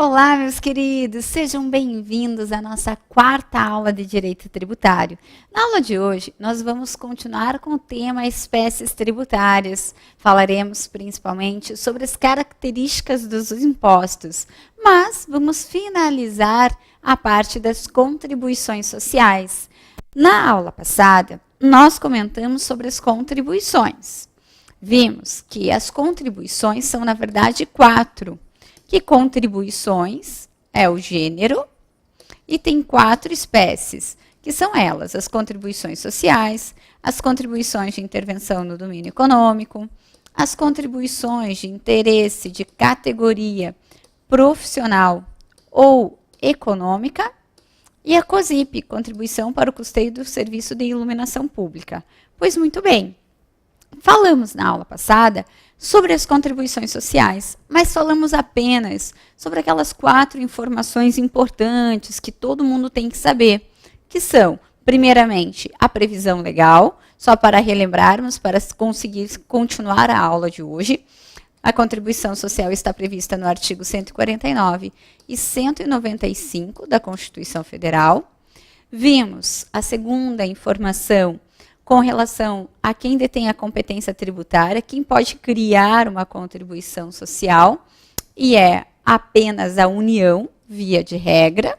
Olá, meus queridos, sejam bem-vindos à nossa quarta aula de Direito Tributário. Na aula de hoje, nós vamos continuar com o tema espécies tributárias. Falaremos principalmente sobre as características dos impostos, mas vamos finalizar a parte das contribuições sociais. Na aula passada, nós comentamos sobre as contribuições. Vimos que as contribuições são, na verdade, 4. Que contribuições é o gênero e tem 4 espécies, que são elas, as contribuições sociais, as contribuições de intervenção no domínio econômico, as contribuições de interesse de categoria profissional ou econômica e a COSIP, contribuição para o custeio do serviço de iluminação pública. Pois muito bem, falamos na aula passada sobre as contribuições sociais, mas falamos apenas sobre aquelas 4 informações importantes que todo mundo tem que saber, que são, primeiramente, a previsão legal, só para relembrarmos, para conseguir continuar a aula de hoje. A contribuição social está prevista no artigo 149 e 195 da Constituição Federal. Vimos a segunda informação com relação a quem detém a competência tributária, quem pode criar uma contribuição social, e é apenas a União, via de regra.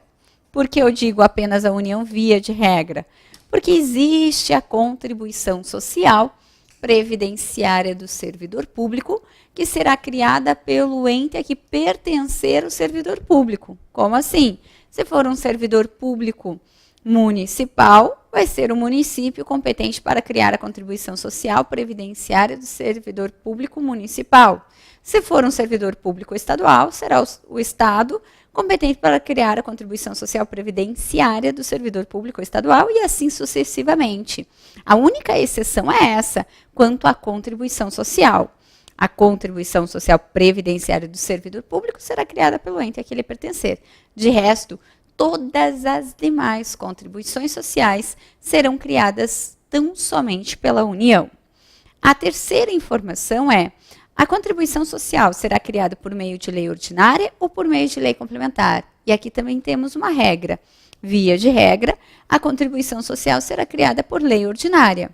Por que eu digo apenas a União, via de regra? Porque existe a contribuição social previdenciária do servidor público, que será criada pelo ente a que pertencer o servidor público. Como assim? Se for um servidor público municipal, vai ser o município competente para criar a contribuição social previdenciária do servidor público municipal. Se for um servidor público estadual, será o Estado competente para criar a contribuição social previdenciária do servidor público estadual e assim sucessivamente. A única exceção é essa, quanto à contribuição social. A contribuição social previdenciária do servidor público será criada pelo ente a que ele pertencer. De resto, todas as demais contribuições sociais serão criadas tão somente pela União. A terceira informação é: a contribuição social será criada por meio de lei ordinária ou por meio de lei complementar? E aqui também temos uma regra. Via de regra, a contribuição social será criada por lei ordinária.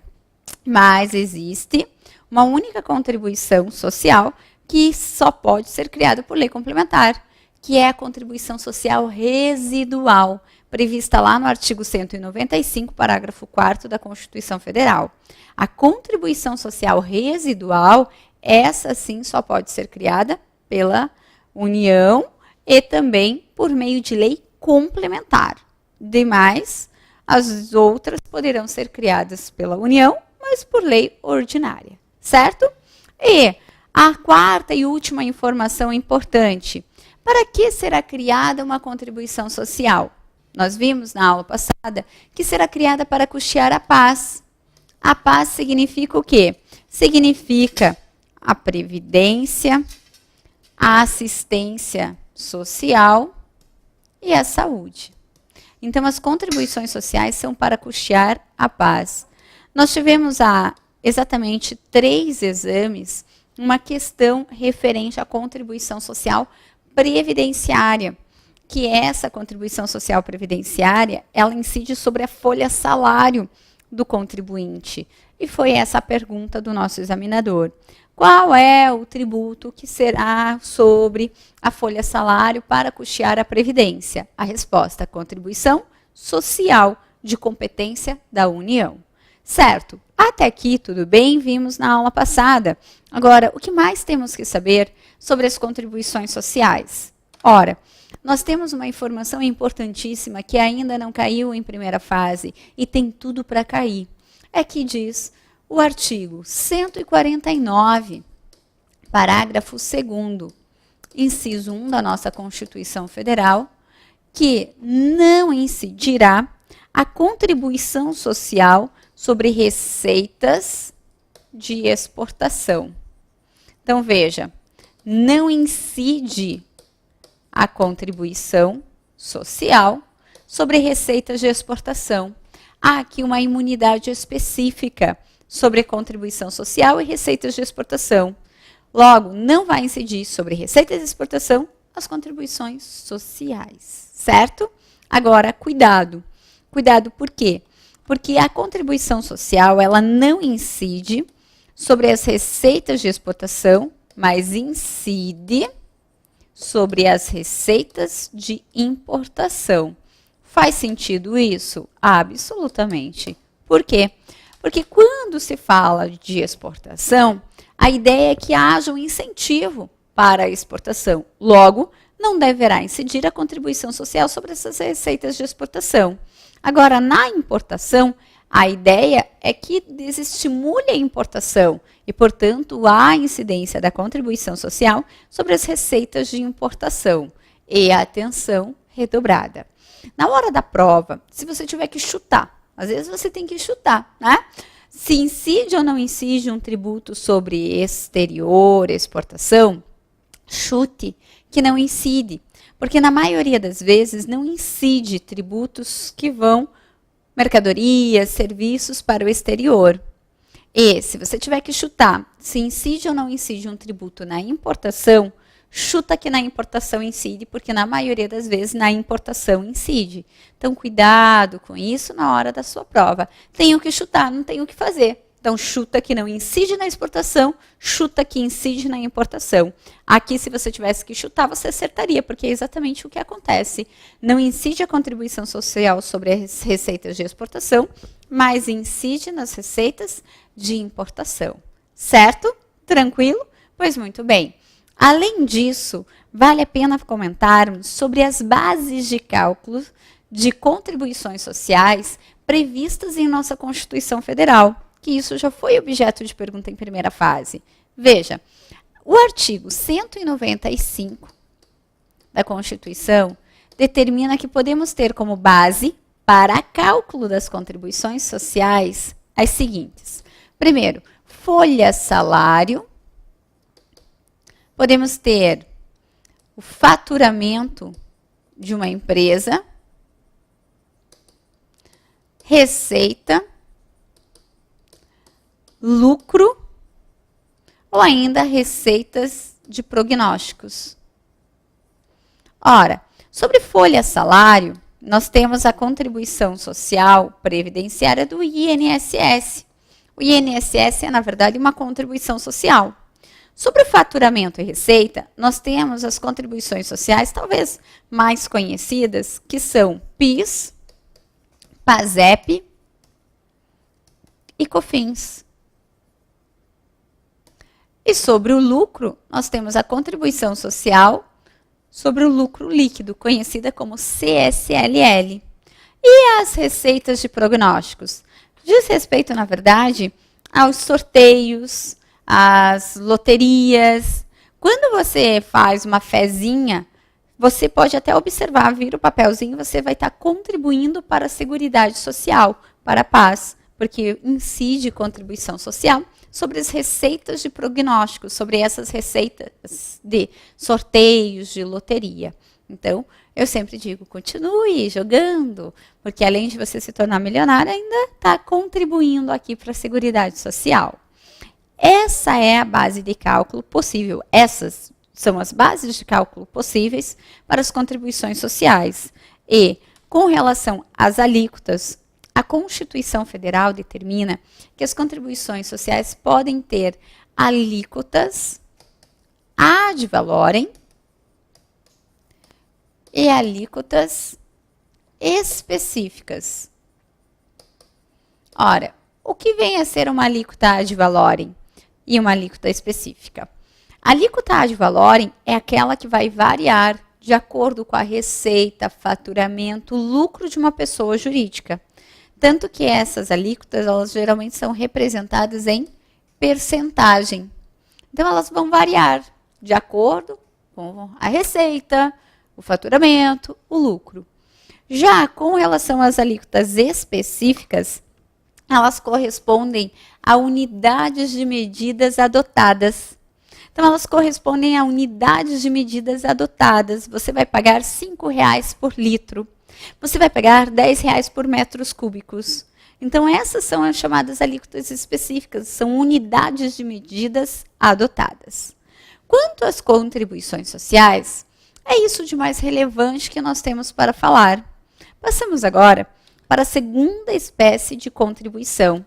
Mas existe uma única contribuição social que só pode ser criada por lei complementar, que é a contribuição social residual, prevista lá no artigo 195, parágrafo 4º da Constituição Federal. A contribuição social residual, essa sim só pode ser criada pela União e também por meio de lei complementar. Demais, as outras poderão ser criadas pela União, mas por lei ordinária, certo? E a quarta e última informação importante: para que será criada uma contribuição social? Nós vimos na aula passada que será criada para custear a paz. A paz significa o quê? Significa a previdência, a assistência social e a saúde. Então, as contribuições sociais são para custear a paz. Nós tivemos exatamente 3 exames, uma questão referente à contribuição social previdenciária, que essa contribuição social previdenciária, ela incide sobre a folha salário do contribuinte. E foi essa a pergunta do nosso examinador. Qual é o tributo que será sobre a folha salário para custear a previdência? A resposta: contribuição social de competência da União. Certo? Até aqui tudo bem, vimos na aula passada. Agora, o que mais temos que saber sobre as contribuições sociais? Ora, nós temos uma informação importantíssima que ainda não caiu em primeira fase e tem tudo para cair. É que diz o artigo 149, parágrafo 2º, inciso 1 da nossa Constituição Federal, que não incidirá a contribuição social sobre receitas de exportação. Então, veja, não incide a contribuição social sobre receitas de exportação. Há aqui uma imunidade específica sobre contribuição social e receitas de exportação. Logo, não vai incidir sobre receitas de exportação as contribuições sociais, certo? Agora, cuidado. Cuidado por quê? Porque a contribuição social, ela não incide sobre as receitas de exportação, mas incide sobre as receitas de importação. Faz sentido isso? Absolutamente. Por quê? Porque quando se fala de exportação, a ideia é que haja um incentivo para a exportação. Logo, não deverá incidir a contribuição social sobre essas receitas de exportação. Agora, na importação, a ideia é que desestimule a importação e, portanto, há incidência da contribuição social sobre as receitas de importação. E atenção redobrada. Na hora da prova, se você tiver que chutar, às vezes você tem que chutar, né? Se incide ou não incide um tributo sobre exterior, exportação, chute que não incide, porque na maioria das vezes não incide tributos que vão mercadorias, serviços para o exterior. E se você tiver que chutar se incide ou não incide um tributo na importação, chuta que na importação incide, porque na maioria das vezes na importação incide. Então, cuidado com isso na hora da sua prova. Tenho que chutar, não tenho o que fazer. Então, chuta que não incide na exportação, chuta que incide na importação. Aqui, se você tivesse que chutar, você acertaria, porque é exatamente o que acontece. Não incide a contribuição social sobre as receitas de exportação, mas incide nas receitas de importação. Certo? Tranquilo? Pois muito bem. Além disso, vale a pena comentarmos sobre as bases de cálculo de contribuições sociais previstas em nossa Constituição Federal, que isso já foi objeto de pergunta em primeira fase. Veja, o artigo 195 da Constituição determina que podemos ter como base para cálculo das contribuições sociais as seguintes. Primeiro, folha-salário. Podemos ter o faturamento de uma empresa, receita, lucro ou ainda receitas de prognósticos. Ora, sobre folha-salário, nós temos a contribuição social previdenciária do INSS. O INSS é, na verdade, uma contribuição social. Sobre o faturamento e receita, nós temos as contribuições sociais, talvez mais conhecidas, que são PIS, PASEP e COFINS. E sobre o lucro, nós temos a contribuição social sobre o lucro líquido, conhecida como CSLL. E as receitas de prognósticos? Diz respeito, na verdade, aos sorteios, às loterias. Quando você faz uma fezinha, você pode até observar, vira o papelzinho, você vai estar contribuindo para a Seguridade Social, para a paz, porque incide contribuição social sobre as receitas de prognósticos, sobre essas receitas de sorteios, de loteria. Então, eu sempre digo, continue jogando, porque além de você se tornar milionário, ainda está contribuindo aqui para a Seguridade Social. Essa é a base de cálculo possível. Essas são as bases de cálculo possíveis para as contribuições sociais. E, com relação às alíquotas, a Constituição Federal determina que as contribuições sociais podem ter alíquotas ad valorem e alíquotas específicas. Ora, o que vem a ser uma alíquota ad valorem e uma alíquota específica? A alíquota ad valorem é aquela que vai variar de acordo com a receita, faturamento, lucro de uma pessoa jurídica. Tanto que essas alíquotas, elas geralmente são representadas em percentagem. Então, elas vão variar de acordo com a receita, o faturamento, o lucro. Já com relação às alíquotas específicas, elas correspondem a unidades de medidas adotadas. Então, elas correspondem a unidades de medidas adotadas. Você vai pagar R$ 5,00 por litro. Você vai pagar R$ 10,00 por metros cúbicos. Então, essas são as chamadas alíquotas específicas, são unidades de medidas adotadas. Quanto às contribuições sociais, É isso de mais relevante que nós temos para falar. Passamos agora para a segunda espécie de contribuição.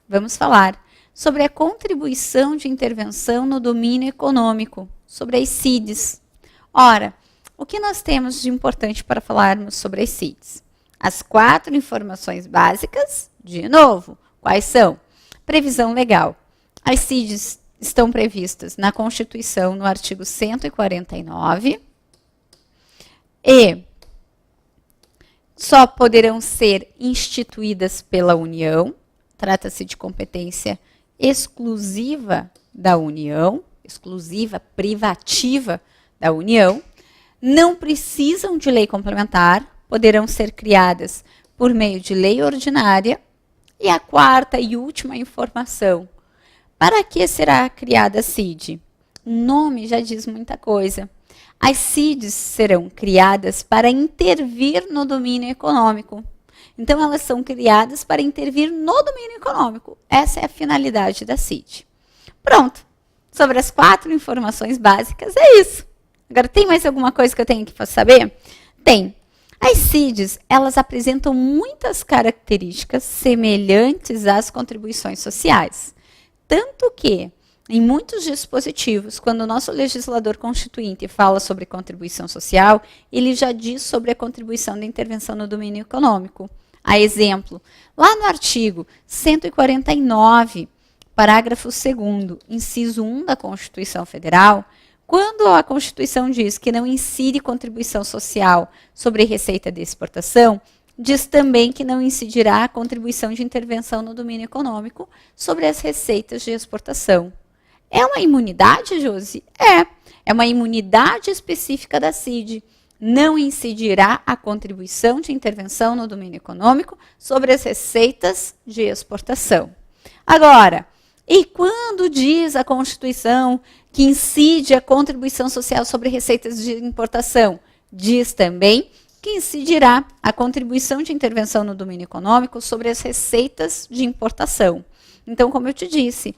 Vamos falar sobre a contribuição de intervenção no domínio econômico, sobre as CIDs. Ora, o que nós temos de importante para falarmos sobre as CIDs? As 4 informações básicas, de novo, quais são? Previsão legal. As CIDs estão previstas na Constituição, no artigo 149, e só poderão ser instituídas pela União. Trata-se de competência exclusiva da União, exclusiva, privativa da União. Não precisam de lei complementar, poderão ser criadas por meio de lei ordinária. E a 4ª e última informação. Para que será criada a CID? O nome já diz muita coisa. As CIDs serão criadas para intervir no domínio econômico. Então, elas são criadas para intervir no domínio econômico. Essa é a finalidade da CID. Pronto. Sobre as 4 informações básicas, é isso. Agora, tem mais alguma coisa que eu tenho que saber? Tem. As CIDs, elas apresentam muitas características semelhantes às contribuições sociais. Tanto que, em muitos dispositivos, quando o nosso legislador constituinte fala sobre contribuição social, ele já diz sobre a contribuição da intervenção no domínio econômico. A exemplo, lá no artigo 149, parágrafo 2º, inciso 1 da Constituição Federal, quando a Constituição diz que não incide contribuição social sobre receita de exportação, diz também que não incidirá a contribuição de intervenção no domínio econômico sobre as receitas de exportação. É uma imunidade, Josi? É uma imunidade específica da CID. Não incidirá a contribuição de intervenção no domínio econômico sobre as receitas de exportação. Agora, e quando diz a Constituição que incide a contribuição social sobre receitas de importação? Diz também que incidirá a contribuição de intervenção no domínio econômico sobre as receitas de importação. Então, como eu te disse,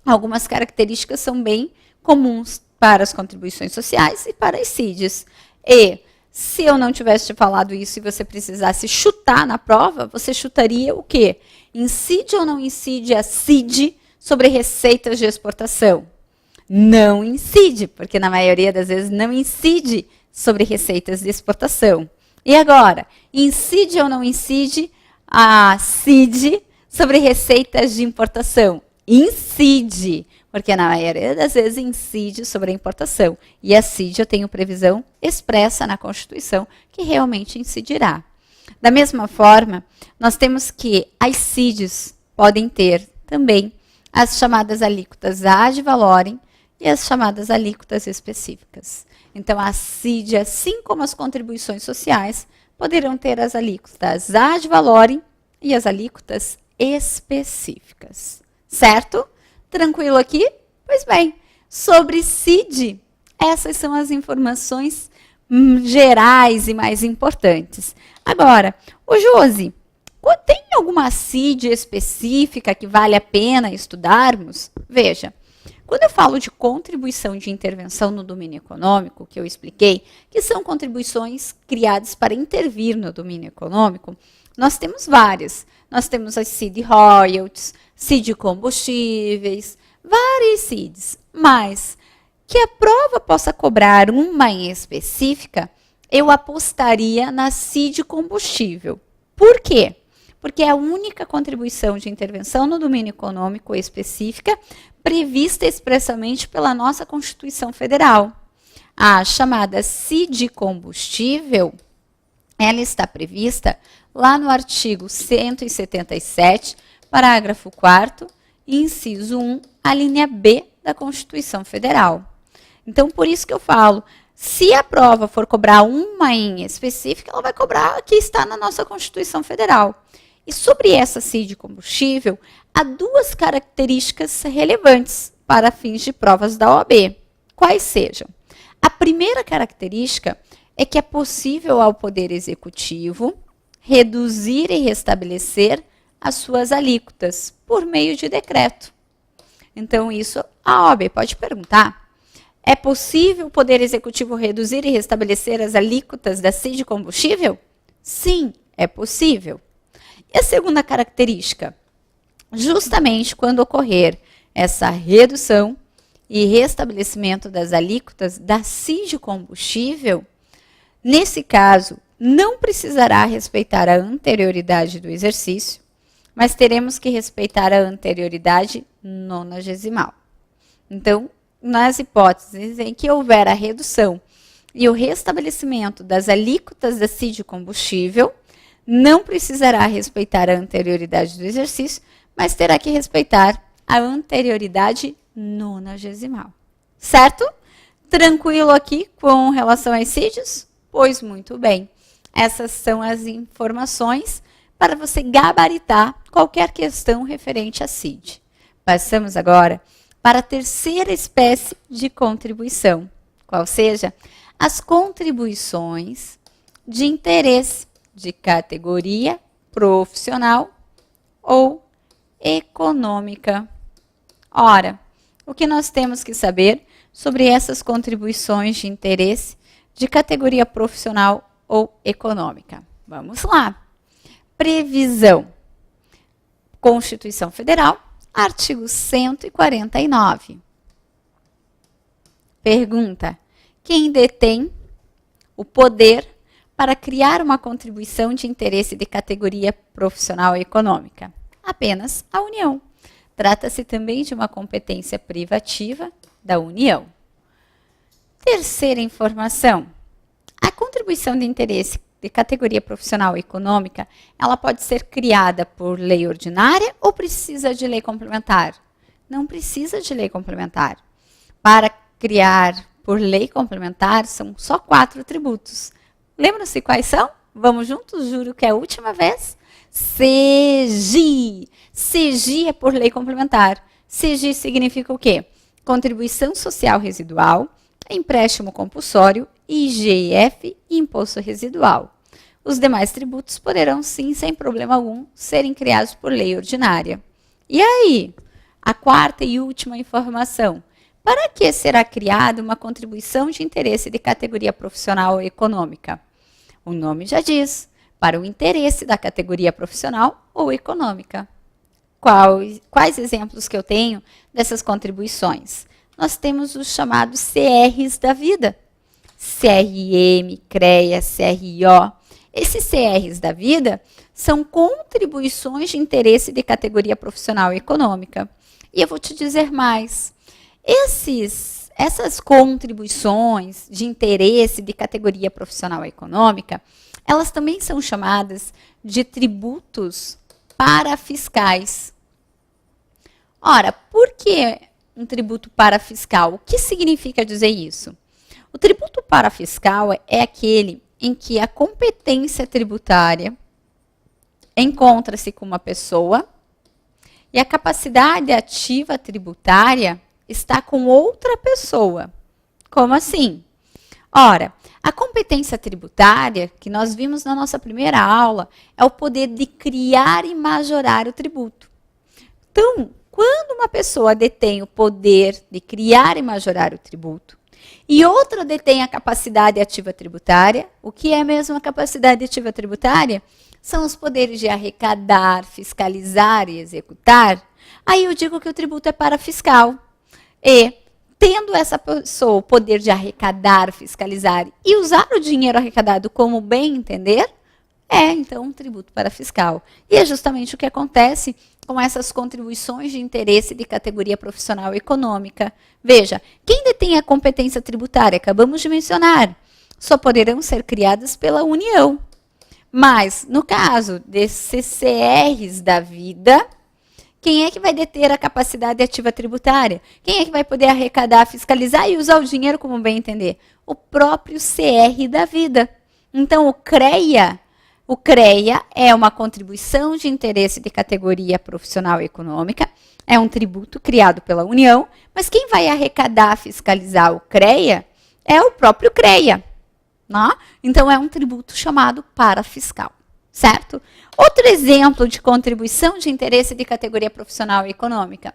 algumas características são bem comuns para as contribuições sociais e para as CIDs. E se eu não tivesse te falado isso e você precisasse chutar na prova, você chutaria o quê? Incide ou não incide a CID sobre receitas de exportação? Não incide, porque na maioria das vezes não incide sobre receitas de exportação. E agora, incide ou não incide a CID sobre receitas de importação? Incide, porque na maioria das vezes incide sobre a importação. E a CID eu tenho previsão expressa na Constituição que realmente incidirá. Da mesma forma, nós temos que as CIDs podem ter também as chamadas alíquotas ad valorem e as chamadas alíquotas específicas. Então, a CID, assim como as contribuições sociais, poderão ter as alíquotas ad valorem e as alíquotas específicas. Certo? Tranquilo aqui? Pois bem, sobre CID, essas são as informações gerais e mais importantes. Agora, ô Josi, tem alguma CID específica que vale a pena estudarmos? Veja, quando eu falo de contribuição de intervenção no domínio econômico, que eu expliquei, que são contribuições criadas para intervir no domínio econômico, nós temos várias. Nós temos as CID royalties, CID combustíveis, várias CIDs. Mas que a prova possa cobrar uma em específica, eu apostaria na CID combustível. Por quê? Porque é a única contribuição de intervenção no domínio econômico específica prevista expressamente pela nossa Constituição Federal. A chamada CID combustível, ela está prevista lá no artigo 177, parágrafo 4º, inciso 1, a linha B da Constituição Federal. Então, por isso que eu falo, se a prova for cobrar uma em específica, ela vai cobrar a que está na nossa Constituição Federal. E sobre essa CID combustível, há 2 características relevantes para fins de provas da OAB. Quais sejam? A primeira característica é que é possível ao Poder Executivo reduzir e restabelecer as suas alíquotas por meio de decreto. Então, isso a OAB pode perguntar. É possível o Poder Executivo reduzir e restabelecer as alíquotas da CID de combustível? Sim, é possível. E a segunda característica? Justamente quando ocorrer essa redução e restabelecimento das alíquotas da CID de combustível, nesse caso, não precisará respeitar a anterioridade do exercício, mas teremos que respeitar a anterioridade nonagesimal. Então, nas hipóteses em que houver a redução e o restabelecimento das alíquotas da CID de combustível, não precisará respeitar a anterioridade do exercício, mas terá que respeitar a anterioridade nonagesimal. Certo? Tranquilo aqui com relação às CIDs? Pois muito bem. Essas são as informações para você gabaritar qualquer questão referente à CID. Passamos agora para a terceira espécie de contribuição, qual seja as contribuições de interesse de categoria profissional ou econômica. Ora, o que nós temos que saber sobre essas contribuições de interesse de categoria profissional ou econômica? Vamos lá. Previsão. Constituição Federal, artigo 149. Pergunta: quem detém o poder para criar uma contribuição de interesse de categoria profissional e econômica? Apenas a União. Trata-se também de uma competência privativa da União. Terceira informação. A contribuição de interesse de categoria profissional ou econômica, ela pode ser criada por lei ordinária ou precisa de lei complementar? Não precisa de lei complementar. Para criar por lei complementar, são só 4 tributos. Lembram-se quais são? Vamos juntos? Juro que é a última vez. CGI. CGI é por lei complementar. CGI significa o quê? Contribuição social residual, empréstimo compulsório, IGF e imposto residual. Os demais tributos poderão, sim, sem problema algum, serem criados por lei ordinária. E aí, a quarta e última informação. Para que será criada uma contribuição de interesse de categoria profissional ou econômica? O nome já diz, para o interesse da categoria profissional ou econômica. Quais exemplos que eu tenho dessas contribuições? Nós temos os chamados CRs da vida. CRM, CREA, CRO. Esses CRs da vida são contribuições de interesse de categoria profissional e econômica. E eu vou te dizer mais. Essas contribuições de interesse de categoria profissional e econômica, elas também são chamadas de tributos parafiscais. Ora, por que um tributo parafiscal? O que significa dizer isso? O tributo parafiscal é aquele em que a competência tributária encontra-se com uma pessoa e a capacidade ativa tributária está com outra pessoa. Como assim? Ora, a competência tributária, que nós vimos na nossa primeira aula, é o poder de criar e majorar o tributo. Então, quando uma pessoa detém o poder de criar e majorar o tributo, e outra detém a capacidade ativa tributária, o que é mesmo a capacidade ativa tributária? São os poderes de arrecadar, fiscalizar e executar. Aí eu digo que o tributo é parafiscal. E, tendo essa pessoa o poder de arrecadar, fiscalizar e usar o dinheiro arrecadado como bem entender, é, então, um tributo parafiscal. E é justamente o que acontece com essas contribuições de interesse de categoria profissional e econômica. Veja, quem detém a competência tributária, acabamos de mencionar, só poderão ser criadas pela União. Mas, no caso desses CRs da vida, quem é que vai deter a capacidade ativa tributária? Quem é que vai poder arrecadar, fiscalizar e usar o dinheiro como bem entender? O próprio CR da vida. Então, o CREA é uma contribuição de interesse de categoria profissional e econômica, é um tributo criado pela União, mas quem vai arrecadar, fiscalizar o CREA é o próprio CREA. Não? Então, é um tributo chamado parafiscal, certo? Outro exemplo de contribuição de interesse de categoria profissional e econômica,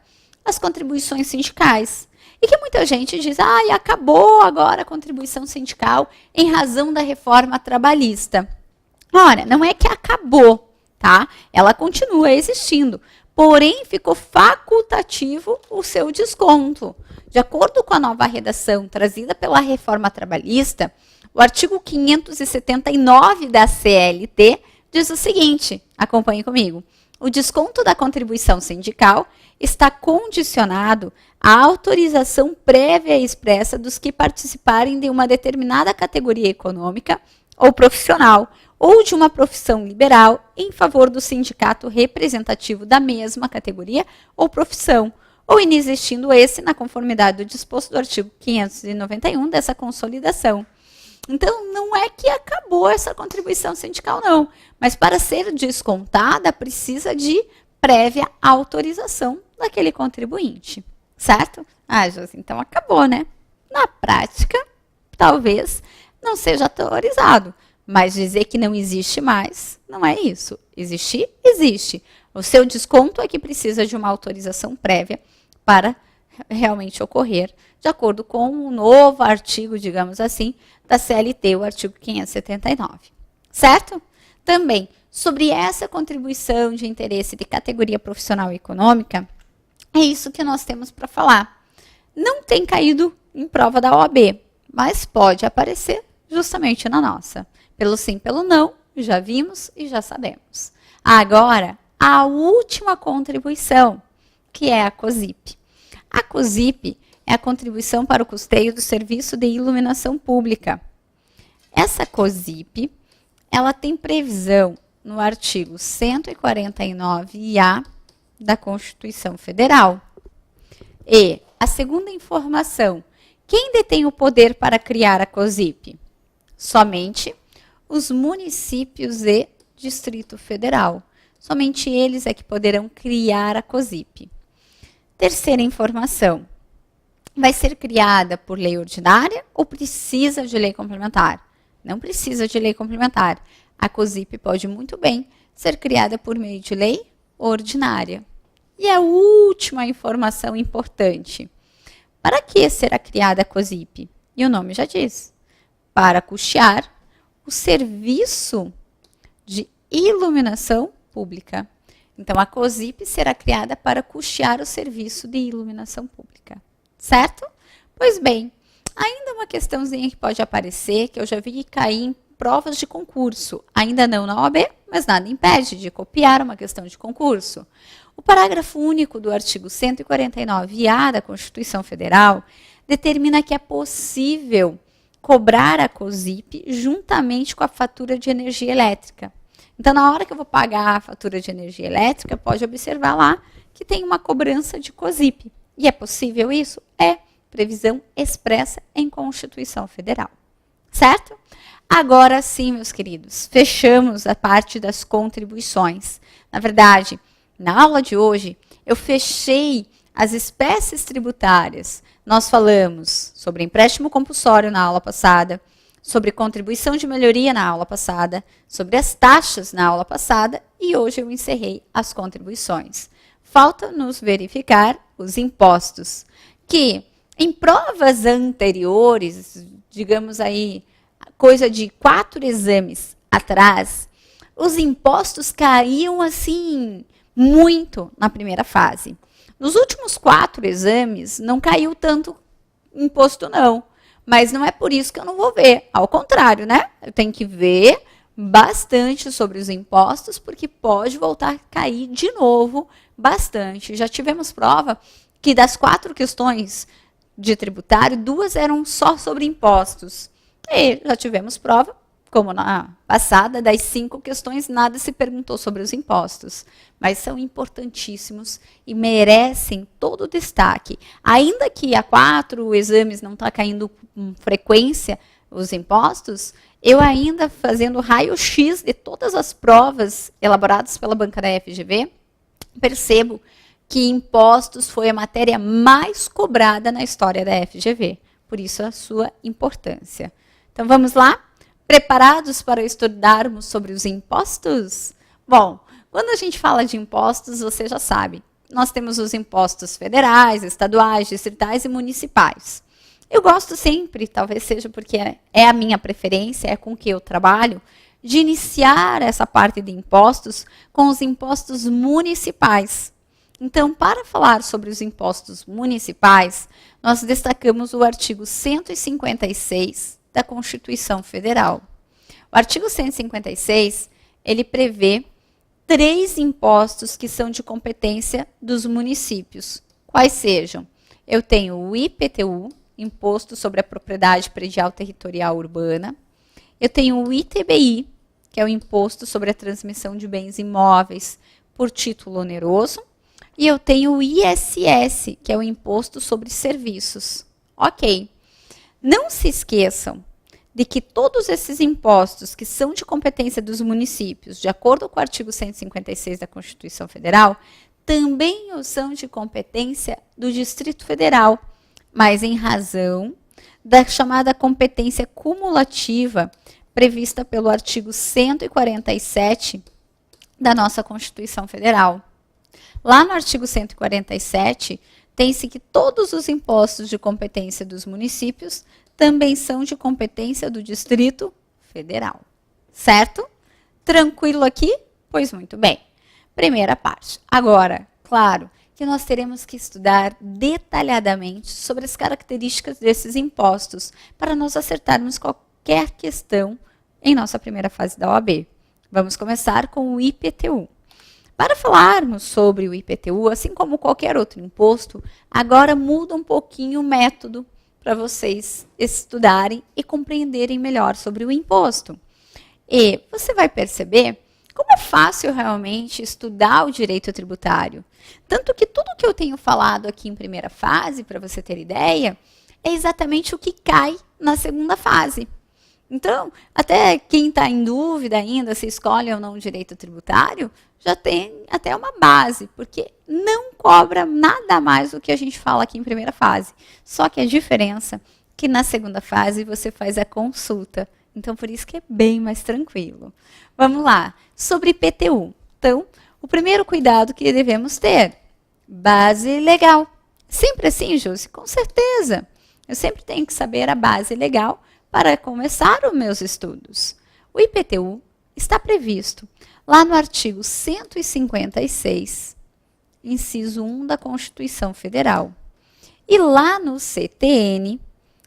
as contribuições sindicais. E que muita gente diz, acabou agora a contribuição sindical em razão da reforma trabalhista. Ora, não é que acabou, tá? Ela continua existindo, porém ficou facultativo o seu desconto. De acordo com a nova redação trazida pela reforma trabalhista, o artigo 579 da CLT diz o seguinte, acompanhe comigo. O desconto da contribuição sindical está condicionado à autorização prévia e expressa dos que participarem de uma determinada categoria econômica ou profissional, ou de uma profissão liberal em favor do sindicato representativo da mesma categoria ou profissão, ou inexistindo esse na conformidade do disposto do artigo 591 dessa consolidação. Então, não é que acabou essa contribuição sindical, não. Mas para ser descontada, precisa de prévia autorização daquele contribuinte. Certo? Josi, então acabou, né? Na prática, talvez não seja autorizado. Mas dizer que não existe mais, não é isso. Existir, existe. O seu desconto é que precisa de uma autorização prévia para realmente ocorrer, de acordo com o novo artigo, digamos assim, da CLT, o artigo 579. Certo? Também, sobre essa contribuição de interesse de categoria profissional e econômica, é isso que nós temos para falar. Não tem caído em prova da OAB, mas pode aparecer justamente na nossa. Pelo sim, pelo não, já vimos e já sabemos. Agora, a última contribuição, que é a COSIP. A COSIP é a contribuição para o custeio do serviço de iluminação pública. Essa COSIP, ela tem previsão no artigo 149-A da Constituição Federal. E a segunda informação, quem detém o poder para criar a COSIP? Somente os municípios e Distrito Federal. Somente eles é que poderão criar a COSIP. Terceira informação, vai ser criada por lei ordinária ou precisa de lei complementar? Não precisa de lei complementar. A COSIP pode muito bem ser criada por meio de lei ordinária. E a última informação importante, para que será criada a COSIP? E o nome já diz, para custear o serviço de iluminação pública. Então, a COSIP será criada para custear o serviço de iluminação pública. Certo? Pois bem, ainda uma questãozinha que pode aparecer, que eu já vi cair em provas de concurso. Ainda não na OAB, mas nada impede de copiar uma questão de concurso. O parágrafo único do artigo 149-A da Constituição Federal determina que é possível cobrar a COSIP juntamente com a fatura de energia elétrica. Então, na hora que eu vou pagar a fatura de energia elétrica, pode observar lá que tem uma cobrança de COSIP. E é possível isso? É previsão expressa em Constituição Federal. Certo? Agora sim, meus queridos, fechamos a parte das contribuições. Na verdade, na aula de hoje, eu fechei as espécies tributárias. Nós falamos sobre empréstimo compulsório na aula passada, sobre contribuição de melhoria na aula passada, sobre as taxas na aula passada e hoje eu encerrei as contribuições. Falta-nos verificar os impostos, que em provas anteriores, digamos aí, coisa de 4 exames atrás, os impostos caíam assim muito na primeira fase. Nos últimos 4 exames, não caiu tanto imposto, não. Mas não é por isso que eu não vou ver. Ao contrário, né? Eu tenho que ver bastante sobre os impostos, porque pode voltar a cair de novo bastante. Já tivemos prova que das 4 questões de tributário, 2 eram só sobre impostos. E já tivemos prova, como na passada, das 5 questões, nada se perguntou sobre os impostos. Mas são importantíssimos e merecem todo o destaque. Ainda que a 4 exames não está caindo com frequência os impostos, eu ainda fazendo raio-x de todas as provas elaboradas pela banca da FGV, percebo que impostos foi a matéria mais cobrada na história da FGV. Por isso a sua importância. Então vamos lá? Preparados para estudarmos sobre os impostos? Bom, quando a gente fala de impostos, você já sabe, nós temos os impostos federais, estaduais, distritais e municipais. Eu gosto sempre, talvez seja porque é a minha preferência, é com que eu trabalho, de iniciar essa parte de impostos com os impostos municipais. Então, para falar sobre os impostos municipais, nós destacamos o artigo 156 da Constituição Federal. O artigo 156, ele prevê 3 impostos que são de competência dos municípios. Quais sejam? Eu tenho o IPTU, Imposto sobre a Propriedade Predial Territorial Urbana. Eu tenho o ITBI, que é o Imposto sobre a Transmissão de Bens Imóveis por Título Oneroso. E eu tenho o ISS, que é o Imposto sobre Serviços. Ok. Não se esqueçam de que todos esses impostos que são de competência dos municípios, de acordo com o artigo 156 da Constituição Federal, também são de competência do Distrito Federal, mas em razão da chamada competência cumulativa prevista pelo artigo 147 da nossa Constituição Federal. Lá no artigo 147, tem-se que todos os impostos de competência dos municípios também são de competência do Distrito Federal. Certo? Tranquilo aqui? Pois muito bem. Primeira parte. Agora, claro que nós teremos que estudar detalhadamente sobre as características desses impostos para nós acertarmos qualquer questão em nossa primeira fase da OAB. Vamos começar com o IPTU. Para falarmos sobre o IPTU, assim como qualquer outro imposto, agora muda um pouquinho o método para vocês estudarem e compreenderem melhor sobre o imposto. E você vai perceber como é fácil realmente estudar o direito tributário. Tanto que tudo que eu tenho falado aqui em primeira fase, para você ter ideia, é exatamente o que cai na segunda fase. Então, até quem está em dúvida ainda se escolhe ou não o direito tributário, já tem até uma base, porque não cobra nada mais do que a gente fala aqui em primeira fase. Só que a diferença é que na segunda fase você faz a consulta. Então, por isso que é bem mais tranquilo. Vamos lá, sobre IPTU. Então, o primeiro cuidado que devemos ter, base legal. Sempre assim, Josi? Com certeza. Eu sempre tenho que saber a base legal para começar os meus estudos. O IPTU está previsto lá no artigo 156, inciso 1 da Constituição Federal. E lá no CTN,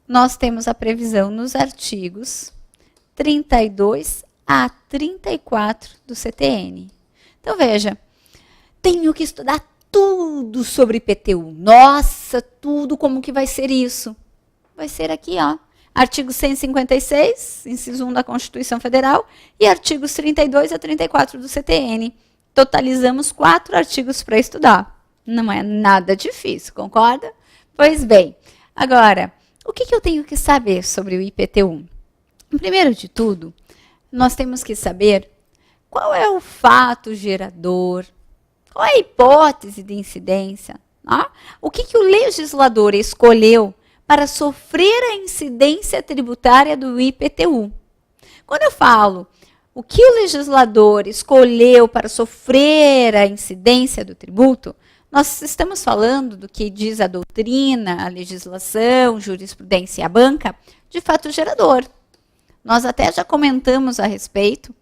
nós temos a previsão nos artigos 32 a 34 do CTN. Então, veja, tenho que estudar tudo sobre IPTU. Nossa, tudo, como que vai ser isso? Vai ser aqui, ó. Artigo 156, inciso 1 da Constituição Federal, e artigos 32 a 34 do CTN. Totalizamos 4 artigos para estudar. Não é nada difícil, concorda? Pois bem, agora, o que eu tenho que saber sobre o IPTU? Primeiro de tudo, nós temos que saber qual é o fato gerador, qual é a hipótese de incidência, né? O que o legislador escolheu para sofrer a incidência tributária do IPTU. Quando eu falo o que o legislador escolheu para sofrer a incidência do tributo, nós estamos falando do que diz a doutrina, a legislação, jurisprudência e a banca, de fato gerador. Nós até já comentamos a respeito,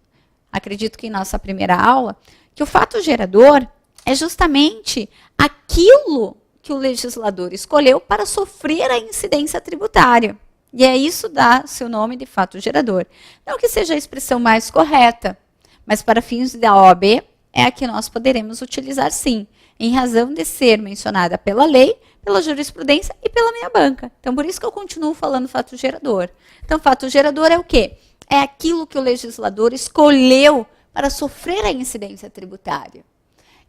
acredito que em nossa primeira aula, que o fato gerador é justamente aquilo que o legislador escolheu para sofrer a incidência tributária. E é isso dá seu nome de fato gerador. Não que seja a expressão mais correta, mas para fins da OAB é a que nós poderemos utilizar sim, em razão de ser mencionada pela lei, pela jurisprudência e pela minha banca. Então, por isso que eu continuo falando fato gerador. Então, fato gerador é o quê? É aquilo que o legislador escolheu para sofrer a incidência tributária.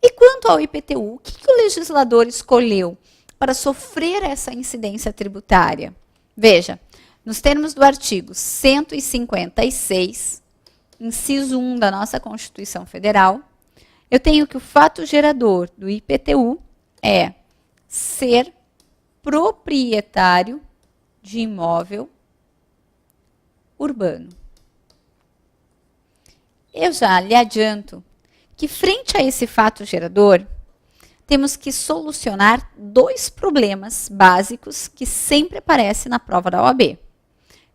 E quanto ao IPTU, o que o legislador escolheu para sofrer essa incidência tributária? Veja, nos termos do artigo 156, inciso 1 da nossa Constituição Federal, eu tenho que o fato gerador do IPTU é ser proprietário de imóvel urbano. Eu já lhe adianto que, frente a esse fato gerador, temos que solucionar 2 problemas básicos que sempre aparecem na prova da OAB.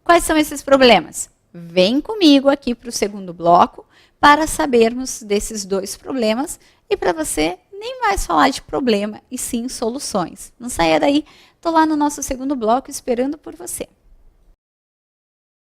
Quais são esses problemas? Vem comigo aqui para o segundo bloco para sabermos desses 2 problemas e para você nem mais falar de problema e sim soluções. Não saia daí, estou lá no nosso segundo bloco esperando por você.